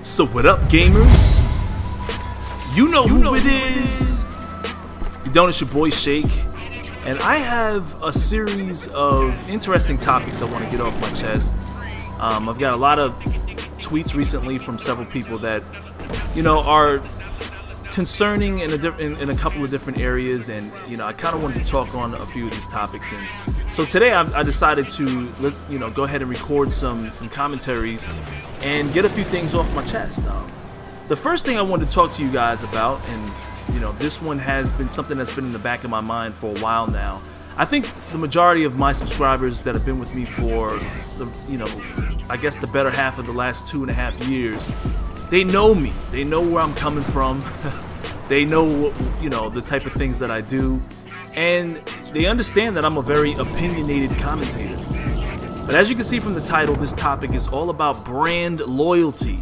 So what up, gamers? You know who it is. You don't, it's your boy Shake, and I have a series of interesting topics I want to get off my chest. I've got a lot of tweets recently from several people that, you know, are concerning in a couple of different areas, and you know, I kind of wanted to talk on a few of these topics. And so today I decided to, you know, go ahead and record some commentaries and get a few things off my chest. The first thing I wanted to talk to you guys about, and you know, this one has been something that's been in the back of my mind for a while now. I think the majority of my subscribers that have been with me for the, you know, I guess the better half of the last 2.5 years, they know me. They know where I'm coming from. They know, you know, the type of things that I do, and they understand that I'm a very opinionated commentator. But as you can see from the title, this topic is all about brand loyalty,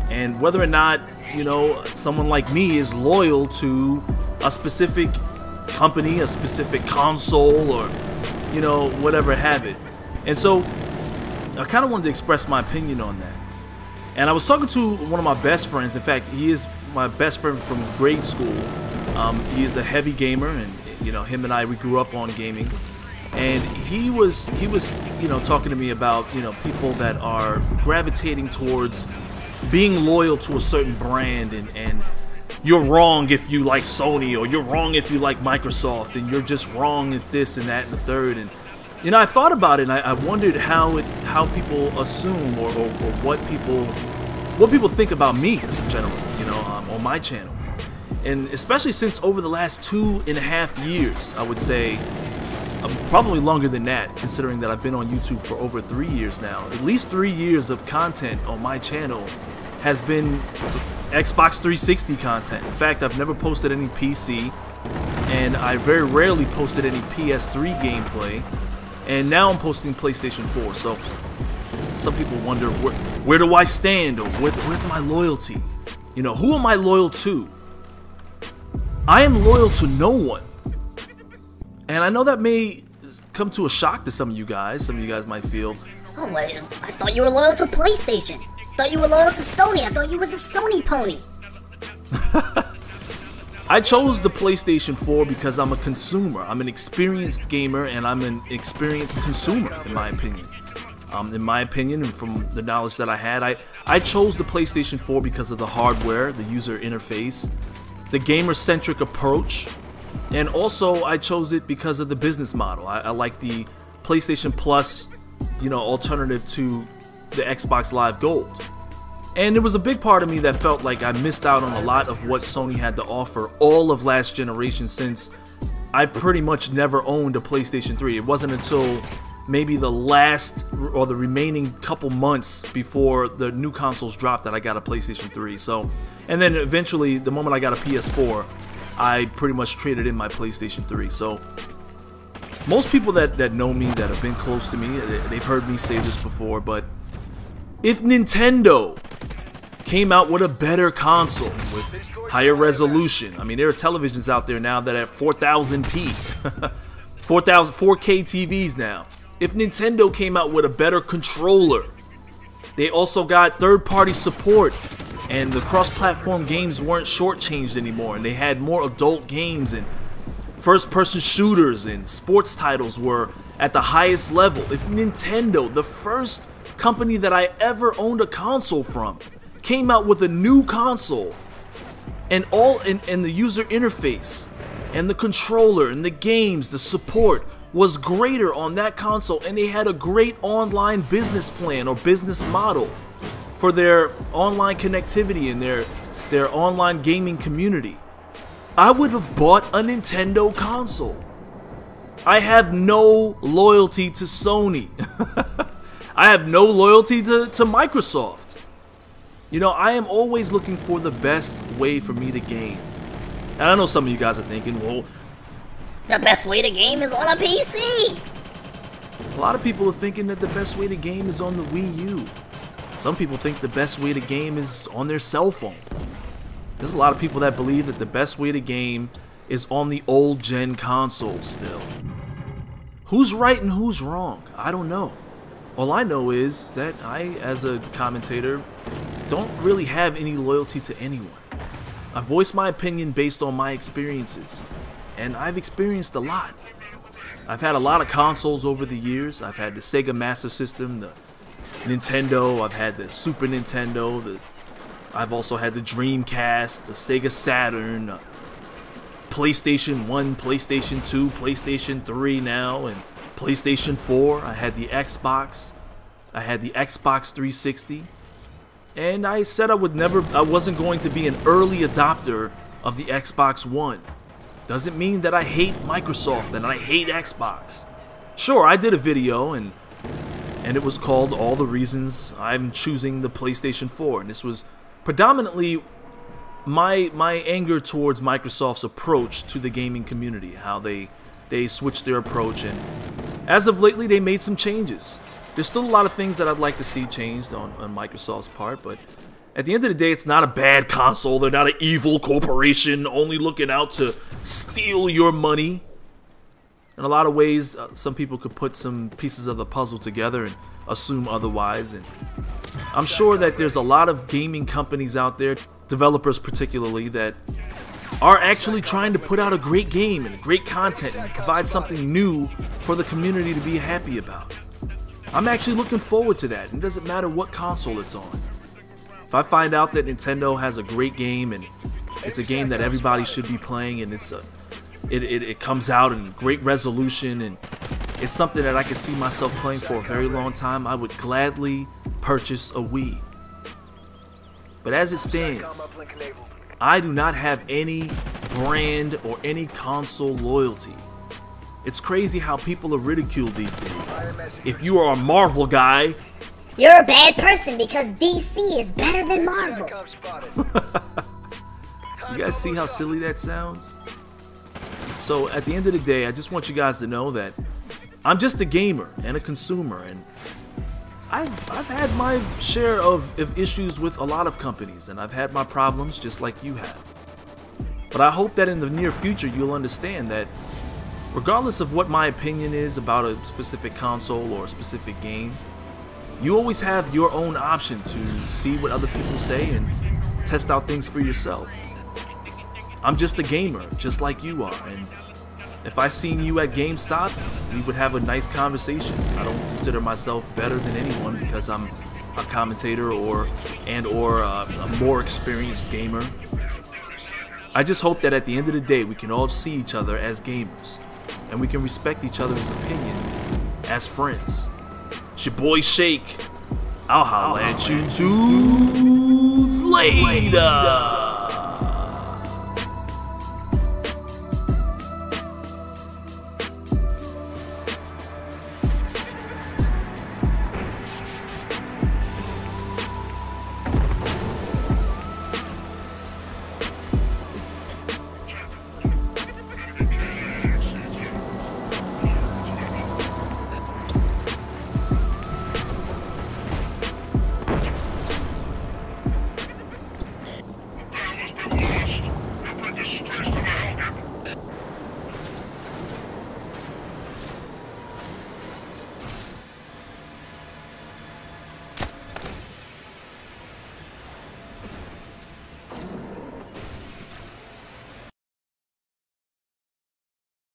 and whether or not, you know, someone like me is loyal to a specific company, a specific console, or, you know, whatever have it. And so I kind of wanted to express my opinion on that. And I was talking to one of my best friends. In fact, he is my best friend from grade school. He is a heavy gamer, and you know, him and I, we grew up on gaming. And he was you know, talking to me about, you know, people that are gravitating towards being loyal to a certain brand, and you're wrong if you like Sony, or you're wrong if you like Microsoft, and you're just wrong if this and that and the third. And you know, I thought about it, and I wondered how people assume, or what people think about me in general, you know, on my channel. And especially since over the last 2.5 years, I would say, probably longer than that, considering that I've been on YouTube for over 3 years now. At least 3 years of content on my channel has been Xbox 360 content. In fact, I've never posted any PC, and I very rarely posted any PS3 gameplay. And now I'm posting PlayStation 4. So some people wonder, where do I stand, or where's my loyalty? You know, who am I loyal to? I am loyal to no one. And I know that may come to a shock to some of you guys. Some of you guys might feel, oh, wait, I thought you were loyal to PlayStation. I thought you were loyal to Sony. I thought you was a Sony pony. I chose the PlayStation 4 because I'm a consumer. I'm an experienced gamer, and I'm an experienced consumer, in my opinion. And from the knowledge that I had, I chose the PlayStation 4 because of the hardware, the user interface, the gamer-centric approach, and also I chose it because of the business model. I like the PlayStation Plus, you know, alternative to the Xbox Live Gold. And there was a big part of me that felt like I missed out on a lot of what Sony had to offer all of last generation, since I pretty much never owned a PlayStation 3. It wasn't until maybe the last, or the remaining couple months before the new consoles dropped, that I got a PlayStation 3. So, and then eventually, the moment I got a PS4, I pretty much traded in my PlayStation 3. So most people that know me, that have been close to me, they've heard me say this before, but if Nintendo came out with a better console with higher resolution, I mean, there are televisions out there now that have 4000p, 4K TVs now. If Nintendo came out with a better controller, they also got third-party support, and the cross-platform games weren't shortchanged anymore, and they had more adult games, and first-person shooters and sports titles were at the highest level. If Nintendo, the first company that I ever owned a console from, came out with a new console, and and the user interface and the controller and the games, the support was greater on that console, and they had a great online business plan or business model for their online connectivity and their online gaming community, I would have bought a Nintendo console. I have no loyalty to Sony. I have no loyalty to Microsoft. You know, I am always looking for the best way for me to game. And I know some of you guys are thinking, well, the best way to game is on a PC. A lot of people are thinking that the best way to game is on the Wii U. Some people think the best way to game is on their cell phone. There's a lot of people that believe that the best way to game is on the old gen console still. Who's right and who's wrong? I don't know. All I know is that I, as a commentator, don't really have any loyalty to anyone. I voice my opinion based on my experiences, and I've experienced a lot. I've had a lot of consoles over the years. I've had the Sega Master System, the Nintendo, I've had the Super Nintendo, I've also had the Dreamcast, the Sega Saturn, PlayStation 1, PlayStation 2, PlayStation 3 now, and PlayStation 4. I had the Xbox. I had the Xbox 360. And I said I wasn't going to be an early adopter of the Xbox One. Doesn't mean that I hate Microsoft and I hate Xbox. Sure, I did a video and it was called All the Reasons I'm Choosing the PlayStation 4. And this was predominantly my anger towards Microsoft's approach to the gaming community, how they switched their approach, and as of lately they made some changes. There's still a lot of things that I'd like to see changed on Microsoft's part, but at the end of the day, it's not a bad console. They're not an evil corporation only looking out to steal your money. In a lot of ways, some people could put some pieces of the puzzle together and assume otherwise, and I'm sure that there's a lot of gaming companies out there, developers particularly, that are actually trying to put out a great game and great content and provide something new for the community to be happy about. I'm actually looking forward to that, and it doesn't matter what console it's on. If I find out that Nintendo has a great game and it's a game that everybody should be playing, and it comes out in great resolution and it's something that I can see myself playing for a very long time, I would gladly purchase a Wii. But as it stands, I do not have any brand or any console loyalty. It's crazy how people are ridiculed these days. If you are a Marvel guy, you're a bad person because DC is better than Marvel. You guys see how silly that sounds? So at the end of the day, I just want you guys to know that I'm just a gamer and a consumer, and I've had my share of issues with a lot of companies, and I've had my problems just like you have. But I hope that in the near future you'll understand that regardless of what my opinion is about a specific console or a specific game, you always have your own option to see what other people say and test out things for yourself. I'm just a gamer, just like you are, and if I seen you at GameStop, we would have a nice conversation. I don't consider myself better than anyone because I'm a commentator or a more experienced gamer. I just hope that at the end of the day we can all see each other as gamers and we can respect each other's opinion as friends. It's your boy Shake. I'll holla at you dudes later.